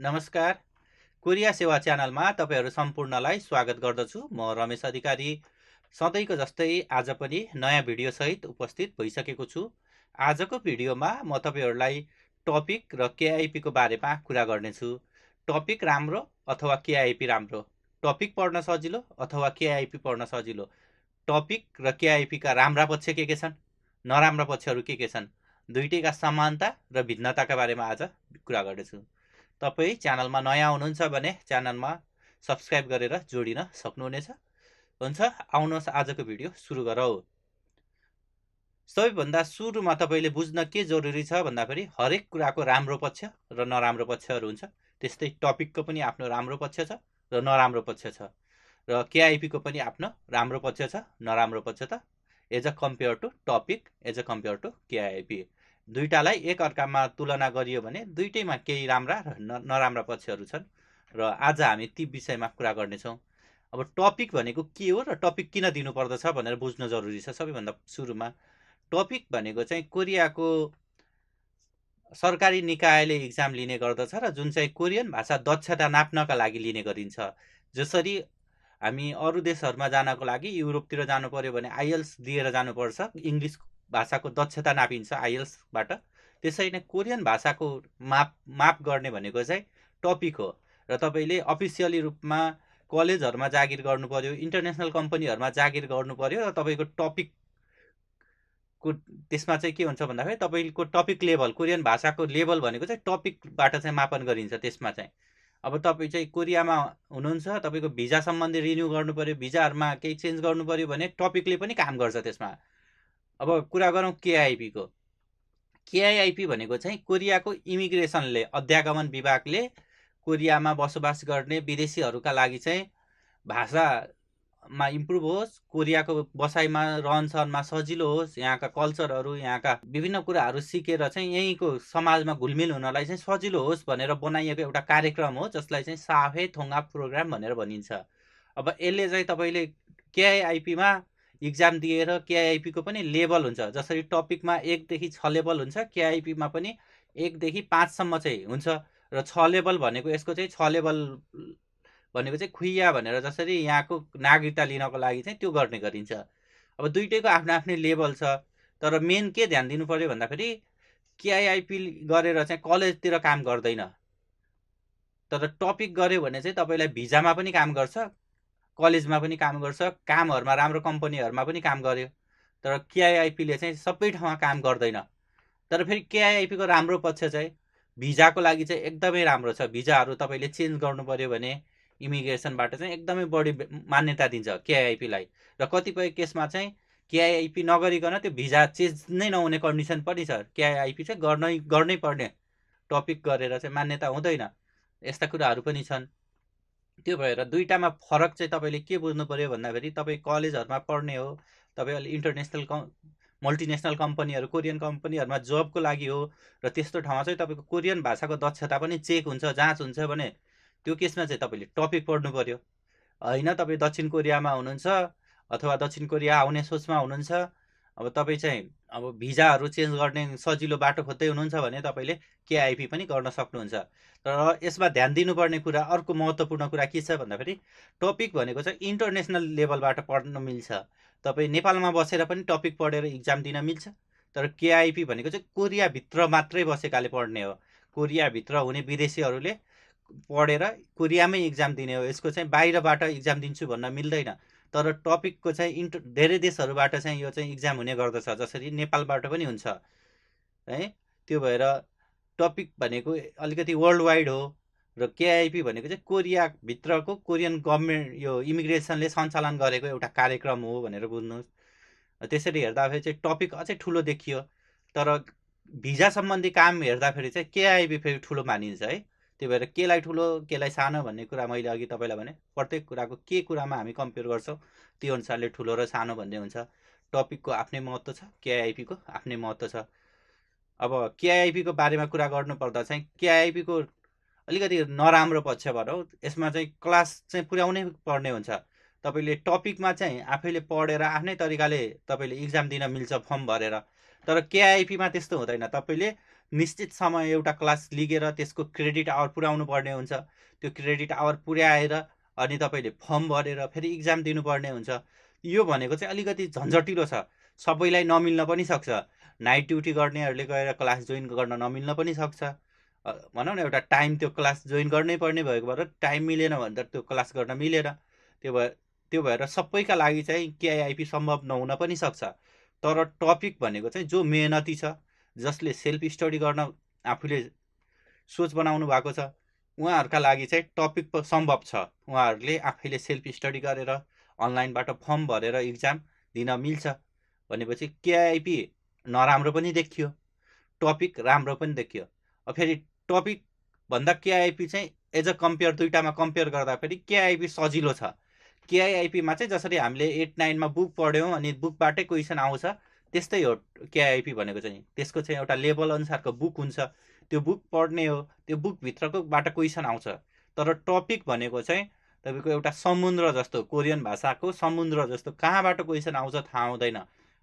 नमस्कार। कोरिया सेवा च्यानलमा तपाईहरू सम्पूर्णलाई स्वागत गर्दछु। म रमेश अधिकारी सधैँको जस्तै आज पनि नयाँ भिडियोसहित उपस्थित भइसकेको छु। आजको भिडियोमा म तपाईहरूलाई टपिक र केआइपी को बारेमा कुरा गर्नेछु। टपिक राम्रो अथवा केआइपी राम्रो, टपिक पढ्न सजिलो अथवा केआइपी पढ्न सजिलो, टपिक र केआइपी का राम्रा पक्ष के छन्, नराम्रा पक्षहरू के छन्, दुईटैका समानता र भिन्नताका बारेमा आज कुरा गर्नेछु। तपाईँ च्यानलमा नयाँ हुनुहुन्छ भने च्यानलमा सब्स्क्राइब गरेर जोडिन सक्नुहुनेछ। हुन्छ, आउनुहोस् आजको भिडियो सुरु गरौँ। सबैभन्दा सुरुमा तपाईँले बुझ्न के जरुरी छ भन्दाखेरि हरेक कुराको राम्रो पक्ष र नराम्रो पक्षहरू हुन्छ। त्यस्तै टपिकको पनि आफ्नो राम्रो पक्ष छ र नराम्रो पक्ष छ, र केआइपी को पनि आफ्नो राम्रो पक्ष छ, नराम्रो पक्ष छ। As a compare to topic, as a compare to KIP, दुईटालाई एक अर्कामा तुलना गरियो भने दुईटैमा केही राम्रा र नराम्रा पक्षहरू छन्, र आज हामी ती विषयमा कुरा गर्नेछौँ। अब टपिक भनेको के हो र टपिक किन दिनुपर्दछ भनेर बुझ्न जरुरी छ। सबैभन्दा सुरुमा टपिक भनेको चाहिँ कोरियाको सरकारी निकायले इक्जाम लिने गर्दछ र जुन चाहिँ कोरियन भाषा दक्षता नाप्नका लागि लिने गरिन्छ। जसरी हामी अरू देशहरूमा जानको लागि युरोपतिर जानु पर्यो भने आइएल्स दिएर जानुपर्छ, इङ्ग्लिस भाषाको दक्षता नापिन्छ आइएल्सबाट। त्यसरी नै कोरियन भाषाको माप गर्ने भनेको चाहिँ टपिक हो। र तपाईँले अफिसियली रूपमा कलेजहरूमा जागिर गर्नु पर्यो, इन्टरनेसनल कम्पनीहरूमा जागिर गर्नु पर्यो, र तपाईँको टपिक को त्यसमा चाहिँ के हुन्छ भन्दाखेरि तपाईँको टपिक लेभल, कोरियन भाषाको लेभल भनेको चाहिँ टपिकबाट चाहिँ मापन गरिन्छ। त्यसमा चाहिँ अब तपाईँ चाहिँ कोरियामा हुनुहुन्छ, तपाईँको भिजा सम्बन्धी रिन्यू गर्नु पर्यो, भिजाहरूमा केही चेन्ज गर्नु पर्यो भने टपिकले पनि काम गर्छ त्यसमा। अब कुरा गरौँ केआइपी को। केआइपी भनेको चाहिँ कोरियाको इमिग्रेसनले, अध्यागमन विभागले कोरियामा बसोबास गर्ने विदेशीहरूका लागि चाहिँ भाषामा इम्प्रुभ होस्, कोरियाको बसाइमा रहनसहनमा सजिलो होस्, यहाँका कल्चरहरू, यहाँका विभिन्न कुराहरू सिकेर चाहिँ यहीँको समाजमा घुलमिल हुनलाई चाहिँ सजिलो होस् भनेर बनाइएको एउटा कार्यक्रम हो, जसलाई चाहिँ साफे थोङ्गा प्रोग्राम भनेर भनिन्छ। अब यसले चाहिँ तपाईँले केआइपीमा इक्जाम दिएर केआइपी को पनि लेभल हुन्छ। जसरी टपिकमा 1 देखि 6 लेभल हुन्छ, केआइपीमा पनि 1 देखि 5 सम्म चाहिँ हुन्छ। र 6 लेभल भनेको यसको चाहिँ 6 लेभल भनेको चाहिँ खुइया भनेर, जसरी यहाँको नागरिकता लिनको लागि चाहिँ त्यो गर्ने गरिन्छ। अब दुईटैको आफ्नो आफ्नै लेभल छ, तर मेन के ध्यान दिनु पर्यो भन्दाखेरि केआइपी गरेर चाहिँ कलेजतिर काम गर्दैन, तर टपिक गर्यो भने चाहिँ तपाईँलाई भिजामा पनि काम गर्छ, कलेजमा पनि काम गर्छ, कामहरूमा राम्रो कम्पनीहरूमा पनि काम गर्यो। तर केआइपीले चाहिँ सबै ठाउँमा काम गर्दैन। तर फेरि केआइपी को राम्रो पक्ष चाहिँ भिजाको लागि चाहिँ एकदमै राम्रो छ। भिजाहरू तपाईँले चेन्ज गर्नु पर्यो भने इमिग्रेसनबाट चाहिँ एकदमै बढी मान्यता दिन्छ केआइपीलाई, र कतिपय केसमा चाहिँ केआइपी नगरिकन त्यो भिजा चेन्ज नै नहुने कन्डिसन पनि छ। केआइपी चाहिँ गर्नै पर्ने, टपिक गरेर चाहिँ मान्यता हुँदैन, यस्ता कुराहरू पनि छन्। त्यो भएर दुईटामा फरक चाहिँ तपाईँले के बुझ्नु पर्यो भन्दाखेरि तपाईँ कलेजहरूमा पढ्ने हो, तपाईँ अहिले इन्टरनेसनल मल्टिनेसनल कम्पनीहरू, कोरियन कम्पनीहरूमा जबको लागि हो, र त्यस्तो ठाउँमा चाहिँ तपाईँको कोरियन भाषाको दक्षता पनि चेक हुन्छ, जाँच हुन्छ भने त्यो केसमा चाहिँ तपाईँले टपिक पढ्नु पर्यो। होइन तपाईँ दक्षिण कोरियामा हुनुहुन्छ अथवा दक्षिण कोरिया आउने सोचमा हुनुहुन्छ, अब तपाईँ चाहिँ अब भिजाहरू चेन्ज गर्ने सजिलो बाटो खोज्दै हुनुहुन्छ भने तपाईँले केआइपी पनि गर्न सक्नुहुन्छ। तर यसमा ध्यान दिनुपर्ने कुरा, अर्को महत्त्वपूर्ण कुरा के छ भन्दाखेरि टपिक भनेको चाहिँ इन्टरनेसनल लेभलबाट पढ्न मिल्छ। तपाईँ नेपालमा बसेर पनि टपिक पढेर इक्जाम दिन मिल्छ। तर केआइपी भनेको चाहिँ कोरियाभित्र मात्रै बसेकाले पढ्ने हो। कोरियाभित्र हुने विदेशीहरूले पढेर कोरियामै इक्जाम दिने हो। यसको चाहिँ बाहिरबाट इक्जाम दिन्छु भन्न मिल्दैन। तर टपिकको चाहिँ धेरै देशहरूबाट चाहिँ यो चाहिँ इक्जाम हुने गर्दछ, जसरी नेपालबाट पनि हुन्छ है। त्यो भएर टपिक भनेको अलिकति वर्ल्ड वाइड हो, र केआइपी भनेको चाहिँ कोरियाभित्रको कोरियन गभर्मेन्ट, यो इमिग्रेसनले सञ्चालन गरेको एउटा कार्यक्रम हो भनेर बुझ्नुहोस्। त्यसरी हेर्दाखेरि चाहिँ टपिक अझै ठुलो देखियो, तर भिजा सम्बन्धी काम हेर्दाखेरि चाहिँ केआइपी फेरि ठुलो मानिन्छ है। त्यही भएर केलाई ठुलो केलाई सानो भन्ने कुरा मैले अघि तपाईँलाई भने, प्रत्येक कुराको के कुरामा हामी कम्पेयर गर्छौँ त्यो अनुसारले ठुलो र सानो भन्ने हुन्छ। टपिकको आफ्नै महत्त्व छ, केआइपी को आफ्नै महत्त्व छ। अब केआइपी को बारेमा कुरा गर्नुपर्दा चाहिँ केआइपी को अलिकति नराम्रो पक्ष भनौँ, यसमा चाहिँ क्लास चाहिँ पुर्याउनै पर्ने हुन्छ। तपाईँले टपिकमा चाहिँ आफैले पढेर आफ्नै तरिकाले तपाईँले इक्जाम दिन मिल्छ फर्म भरेर, तर केआइपीमा त्यस्तो हुँदैन। तपाईँले निश्चित समय एउटा क्लास लिएर त्यसको क्रेडिट आवर पुर्याउनु पर्ने हुन्छ। त्यो क्रेडिट आवर पुर्याएर अनि तपाईँले फर्म भरेर फेरि इक्जाम दिनुपर्ने हुन्छ। यो भनेको चाहिँ अलिकति झन्झटिलो छ, सबैलाई नमिल्न पनि सक्छ। नाइट ड्युटी गर्नेहरूले गएर क्लास जोइन गर्न नमिल्न पनि सक्छ। भनौँ न एउटा टाइम त्यो क्लास जोइन गर्नै पर्ने भएको भएर टाइम मिलेन भने त त्यो क्लास गर्न मिलेन। त्यो भएर सबैका लागि चाहिँ केआइआइपी सम्भव नहुन पनि सक्छ। तर टपिक भनेको चाहिँ जो मेहनती छ, जसले सेल्फ स्टडी गर्न आफूले सोच बनाउनु भएको छ, उहाँहरूका लागि चाहिँ टपिक सम्भव छ। उहाँहरूले आफैले सेल्फ स्टडी गरेर अनलाइनबाट फर्म भरेर इक्जाम दिन मिल्छ भनेपछि केआइआइपी नराम्रो पनि देखियो, टपिक राम्रो पनि देखियो। फेरि टपिक भन्दा केआइआइपी चाहिँ एज अ कम्पेयर, दुइटामा कम्पेयर गर्दाखेरि केआइआइपी सजिलो छ। केआइआइपीमा चाहिँ जसरी हामीले 8-9मा बुक पढ्यौँ अनि बुकबाटै क्वेसन आउँछ, त्यस्तै हो केआइआइपी भनेको चाहिँ। त्यसको चाहिँ एउटा लेभल अनुसारको बुक हुन्छ, त्यो बुक पढ्ने हो, त्यो बुकभित्रकोबाट क्वेसन आउँछ। तर टपिक भनेको चाहिँ तपाईँको एउटा समुद्र जस्तो, कोरियन भाषाको समुद्र जस्तो, कहाँबाट क्वेसन आउँछ थाहा हुँदैन।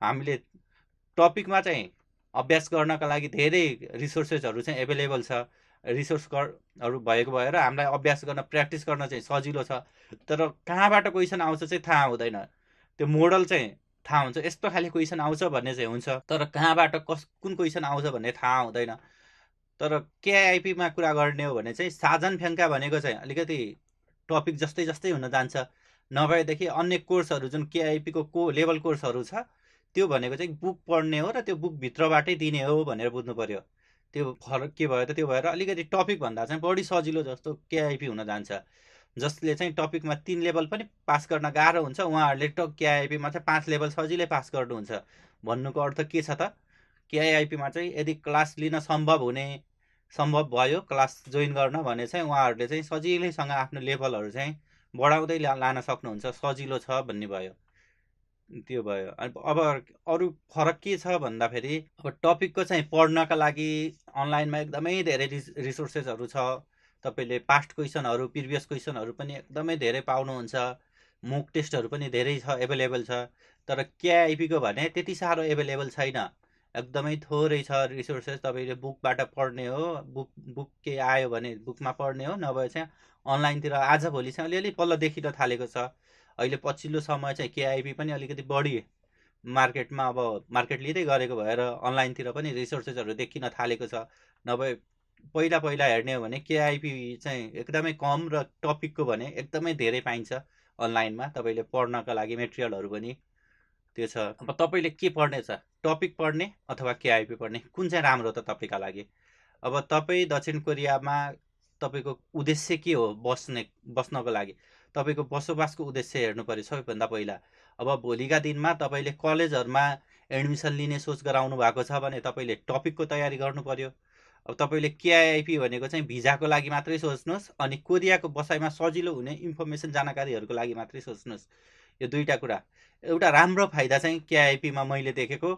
हामीले टपिकमा चाहिँ अभ्यास गर्नका लागि धेरै रिसोर्सेसहरू चाहिँ एभाइलेबल छ। रिसोर्सहरू भएको भएर हामीलाई अभ्यास गर्न, प्र्याक्टिस गर्न चाहिँ सजिलो छ। तर कहाँबाट क्वेसन आउँछ चाहिँ थाहा हुँदैन। त्यो मोडल चाहिँ थाहा हुन्छ, यस्तो खाले क्वेसन आउँछ भन्ने चाहिँ हुन्छ, तर कहाँबाट कुन क्वेसन आउँछ भन्ने थाहा हुँदैन। तर केआइआइपीमा कुरा गर्ने हो भने चाहिँ साजन फ्याङ्का भनेको चाहिँ अलिकति टपिक जस्तै जस्तै हुन जान्छ। नभएदेखि अन्य कोर्सहरू जुन केआइआइपीको लेभल कोर्सहरू छ, त्यो भनेको चाहिँ बुक पढ्ने हो र त्यो बुकभित्रबाटै दिने हो भनेर बुझ्नु पर्यो। त्यो फरक के भयो त, त्यो भएर अलिकति टपिक भन्दा चाहिँ बढी सजिलो जस्तो केआइआइपी हुन जान्छ। जसले चाहिँ टपिकमा 3 लेभल पनि पास गर्न गाह्रो हुन्छ, उहाँहरूले केआइआइपीमा चाहिँ 5 लेभल सजिलै पास गर्नुहुन्छ। भन्नुको अर्थ के छ त, केआइआइपीमा चाहिँ यदि क्लास लिन सम्भव भयो क्लास जोइन गर्न भने चाहिँ उहाँहरूले चाहिँ सजिलैसँग आफ्नो लेभलहरू चाहिँ बढाउँदै लान सक्नुहुन्छ, सजिलो छ भन्ने भयो। त्यो भयो। अब अरू फरक के छ भन्दाखेरि, अब टपिकको चाहिँ पढ्नका लागि अनलाइनमा एकदमै धेरै रिसोर्सेसहरू छ। तपाईँले पास्ट क्वेसनहरू, प्रिभियस क्वेसनहरू पनि एकदमै धेरै पाउनुहुन्छ। मोक टेस्टहरू पनि धेरै छ, एभाइलेबल छ। तर केआइआइपीको भने त्यति साह्रो एभाइलेबल छैन, एकदमै थोरै छ रिसोर्सेस। तपाईँले बुकबाट पढ्ने हो, बुक के आयो भने बुकमा पढ्ने हो, नभए चाहिँ अनलाइनतिर आजभोलि चाहिँ अलिअलि बल्ल देखिन थालेको छ। अहिले पछिल्लो समय चाहिँ केआइआइपी पनि अलिकति बढी मार्केटमा, अब मार्केट लिँदै गरेको भएर अनलाइनतिर पनि रिसोर्सेसहरू देखिन थालेको छ। नभए पहिला हेर्ने हो भने केआइआइपी चाहिँ एकदमै कम र टपिकको भने एकदमै धेरै पाइन्छ अनलाइनमा। तपाईँले पढ्नका लागि मेटेरियलहरू पनि त्यो छ। अब तपाईँले के पढ्ने छ, टपिक पढ्ने अथवा केआइआइपी पढ्ने, कुन चाहिँ राम्रो त तपाईँका लागि? अब तपाईँ दक्षिण कोरियामा तपाईँको उद्देश्य के हो बस्नको लागि? तपाईँको बसोबासको उद्देश्य हेर्नु पर्यो सबैभन्दा पहिला। अब भोलिका दिनमा तपाईँले कलेजहरूमा एडमिसन लिने सोच गराउनु भएको छ भने तपाईँले टपिकको तयारी गर्नु पर्यो। अब तपाईँले केआइआइपी भनेको चाहिँ भिजाको लागि मात्रै सोच्नुहोस्, अनि कोरियाको बसाइमा सजिलो हुने इन्फर्मेसन जानकारीहरूको लागि मात्रै सोच्नुहोस्। यो दुईवटा कुरा। एउटा राम्रो फाइदा चाहिँ केआइआइपीमा मैले देखेको,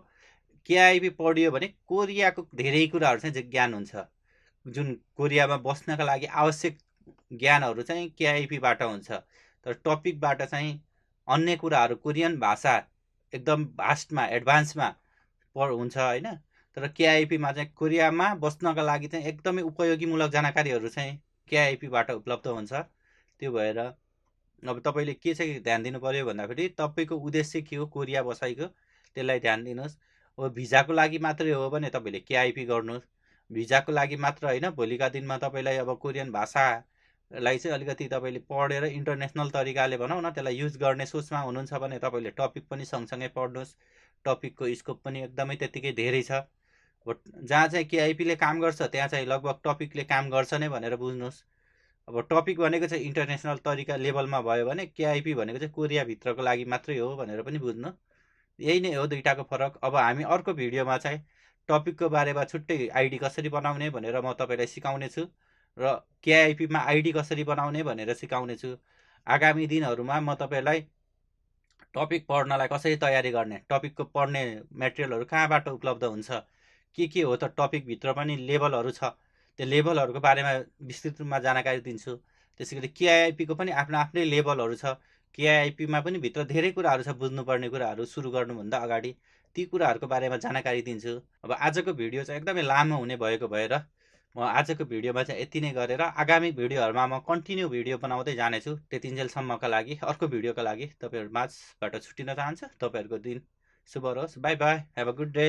केआइआइपी पढियो भने कोरियाको धेरै कुराहरू चाहिँ ज्ञान हुन्छ। जुन कोरियामा बस्नका लागि आवश्यक ज्ञानहरू चाहिँ केआइआइपीबाट हुन्छ। तर टपिकबाट चाहिँ अन्य कुराहरू, कोरियन भाषा एकदम भास्टमा, एडभान्समा हुन्छ होइन। तर केआइआइपीमा चाहिँ कोरियामा बस्नका लागि चाहिँ एकदमै उपयोगीमूलक जानकारीहरू चाहिँ केआइआइपीबाट उपलब्ध हुन्छ। त्यो भएर अब तपाईँले के चाहिँ ध्यान दिनु पर्यो भन्दाखेरि, तपाईँको उद्देश्य के हो कोरिया बसाइको, त्यसलाई ध्यान दिनुहोस्। अब भिजाको लागि मात्रै हो भने तपाईँले केआइआइपी गर्नुहोस्। भिजाको लागि मात्र होइन, भोलिका दिनमा तपाईँलाई अब कोरियन भाषालाई चाहिँ अलिकति तपाईँले पढेर इन्टरनेसनल तरिकाले भनौँ न त्यसलाई युज गर्ने सोचमा हुनुहुन्छ भने तपाईँले टपिक पनि सँगसँगै पढ्नुहोस्। टपिकको स्कोप पनि एकदमै त्यत्तिकै धेरै छ। जहाँ चाहिँ केआइआइपीले काम गर्छ त्यहाँ चाहिँ लगभग टपिकले काम गर्छ नै भनेर बुझ्नुहोस्। अब टपिक भनेको चाहिँ इन्टरनेसनल तरिका लेभलमा भयो भने केआइआइपी भनेको चाहिँ कोरियाभित्रको लागि मात्रै हो भनेर पनि बुझ्नु। यही नै हो दुईटाको फरक। अब हामी अर्को भिडियोमा चाहिँ टपिकको बारेमा छुट्टै आइडी कसरी बनाउने भनेर म तपाईँलाई सिकाउने छु, र केआइआइपीमा आइडी कसरी बनाउने भनेर सिकाउने छु। आगामी दिनहरूमा म तपाईँलाई टपिक पढ्नलाई कसरी तयारी गर्ने, टपिकको पढ्ने मेटेरियलहरू कहाँबाट उपलब्ध हुन्छ, के हो त टपिकभित्र पनि लेभलहरू छ, त्यो लेभलहरूको बारेमा विस्तृत रूपमा जानकारी दिन्छु। त्यसै गरी केआइआइपीको पनि आफ्नो आफ्नै लेभलहरू छ। केआइआइपीमा पनि भित्र धेरै कुराहरू छ बुझ्नुपर्ने कुराहरू सुरु गर्नुभन्दा अगाडि, ती कुराहरूको बारेमा जानकारी दिन्छु। अब आजको भिडियो चाहिँ एकदमै लामो हुने भएको भएर म आजको भिडियोमा चाहिँ यति नै गरेर आगामी भिडियोहरूमा म कन्टिन्यू भिडियो बनाउँदै जानेछु। त्यतिन्जेलसम्मका लागि अर्को भिडियोका लागि तपाईँहरू माझबाट छुट्टिन चाहन्छु। तपाईँहरूको दिन शुभ रहोस्। By by, have a good day.